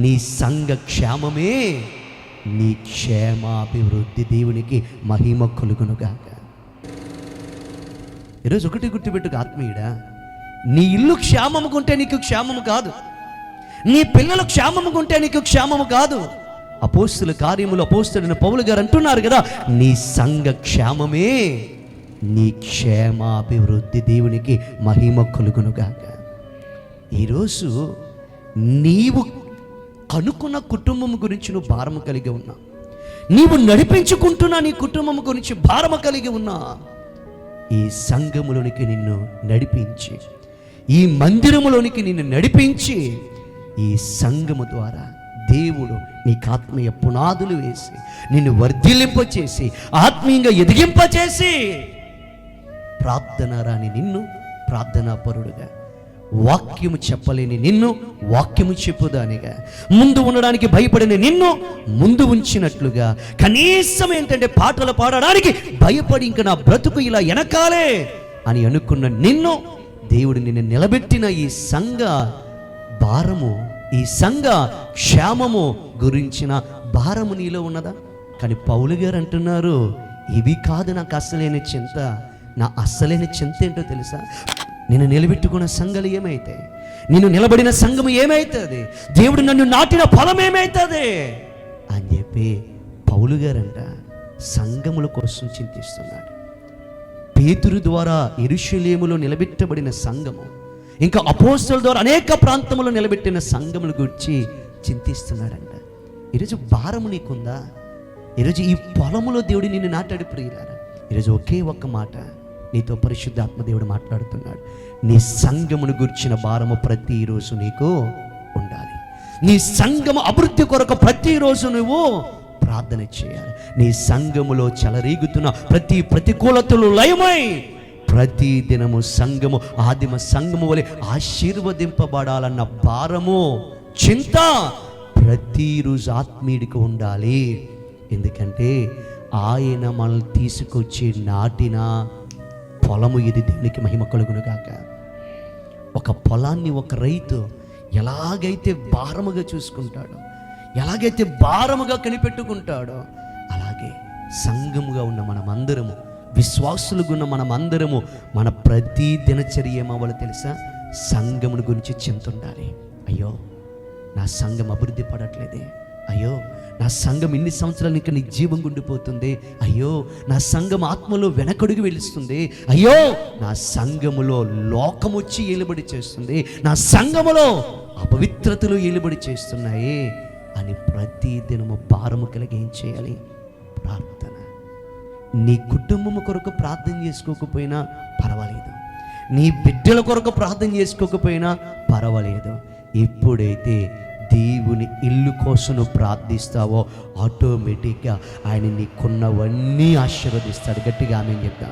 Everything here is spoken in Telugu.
నీ సంఘ క్షేమమే నీ క్షేమాభివృద్ధి. దేవునికి మహిమ కలుగునుగాక. ఈరోజు ఒకటి గుర్తుపెట్టుకు ఆత్మీయుడా, నీ ఇల్లు క్షేమముకుంటే నీకు క్షేమము కాదు, నీ పిల్లలు క్షేమముకుంటే నీకు క్షేమము కాదు. అపోస్తుల కార్యములు అపోస్తులైన పౌలు గారు అంటున్నారు కదా, నీ సంఘ క్షేమమే నీ క్షేమాభివృద్ధి. దేవునికి మహిమ కలుగునుగాక. ఈరోజు నీవు కనుక్కున్న కుటుంబం గురించి నువ్వు భారము కలిగి ఉన్నా, నీవు నడిపించుకుంటున్నా నీ కుటుంబం గురించి భారము కలిగి ఉన్నా, ఈ సంఘములోనికి నిన్ను నడిపించి, ఈ మందిరములోనికి నిన్ను నడిపించి, ఈ సంఘము ద్వారా దేవుడు నీకు ఆత్మీయ పునాదులు వేసి నిన్ను వర్ధిల్లింపచేసి ఆత్మీయంగా ఎదిగింపచేసి ప్రార్థన రాని నిన్ను ప్రార్థనాపరుడుగా, వాక్యము చెప్పలేని నిన్ను వాక్యము చెప్పుదానిగా, ముందు ఉండడానికి భయపడిన నిన్ను ముందు ఉంచినట్లుగా, కనీసం ఏంటంటే పాటలు పాడడానికి భయపడి ఇంకా నా బ్రతుకు ఇలా వెనకాలే అని అనుకున్న నిన్ను దేవుడు నిన్ను నిలబెట్టిన ఈ సంఘ భారము, ఈ సంఘ క్షేమము గురించిన భారము నీలో ఉన్నదా? కానీ పౌలు గారు అంటున్నారు, ఇవి కాదు నాకు అసలైన చింత. నా అసలైన చింత ఏంటో తెలుసా? నేను నిలబెట్టుకున్న సంఘాలు ఏమైతాయి, నేను నిలబడిన సంఘము ఏమైతుంది, దేవుడు నన్ను నాటిన ఫలం ఏమైతుంది అని చెప్పి పౌలు గారంట సంఘముల కోసం చింతిస్తున్నాడు. పేతురు ద్వారా యెరూషలేములో నిలబెట్టబడిన సంఘము, ఇంకా అపోస్తలుల ద్వారా అనేక ప్రాంతములో నిలబెట్టిన సంఘముల గురించి చింతిస్తున్నాడంట. ఈరోజు భారము నీకుందా? ఈరోజు ఈ పొలములో దేవుడు నిన్ను నాటాడు ప్రియులారా. ఈరోజు ఒకే ఒక్క మాట నీతో పరిశుద్ధాత్మ దేవుడు మాట్లాడుతున్నాడు. నీ సంఘమును గుర్చిన భారము ప్రతిరోజు నీకు ఉండాలి. నీ సంఘము అభివృద్ధి కొరకు ప్రతిరోజు నువ్వు ప్రార్థన చేయాలి. నీ సంఘములో చెలరేగుతున్న ప్రతి ప్రతికూలతలు లయమై ప్రతి దినము సంఘము ఆదిమ సంఘము వలె ఆశీర్వదింపబడాలన్న భారము, చింత ప్రతిరోజు ఆత్మీయుడికి ఉండాలి. ఎందుకంటే ఆయన మనల్ని తీసుకొచ్చి నాటిన పొలము ఇది. దేవునికి మహిమ కలుగును గాక. ఒక పొలాన్ని ఒక రైతు ఎలాగైతే భారముగా చూసుకుంటాడో, ఎలాగైతే భారముగా కనిపెట్టుకుంటాడో, అలాగే సంఘముగా ఉన్న మనమందరము, విశ్వాసులుగా ఉన్న మనమందరము, మన ప్రతి దినచర్య ఏమవ్వాలో తెలుసా? సంఘముని గురించి చింత ఉండాలి. అయ్యో నా సంఘం అభివృద్ధి పడట్లేదే, అయ్యో నా సంఘం ఇన్ని సంవత్సరాలు ఇంకా నీ జీవం గుండిపోతుంది, అయ్యో నా సంఘం ఆత్మలో వెనకడుగు వెలుస్తుంది, అయ్యో నా సంఘములో లోకం వచ్చి ఏలుబడి చేస్తుంది, నా సంఘములో అపవిత్రతలు ఏలుబడి చేస్తున్నాయి అని ప్రతి దినము భారము కలిగి ఏం చేయాలి? ప్రార్థన. నీ కుటుంబము కొరకు ప్రార్థన చేసుకోకపోయినా పర్వాలేదు, నీ బిడ్డల కొరకు ప్రార్థన చేసుకోకపోయినా పర్వాలేదు. ఎప్పుడైతే దేవుని ఇల్లు కోసం నువ్వు ప్రార్థిస్తావో ఆటోమేటిక్గా ఆయన నీకున్నవన్నీ ఆశీర్వదిస్తాడు. గట్టిగా ఆమేన్ చెప్తా.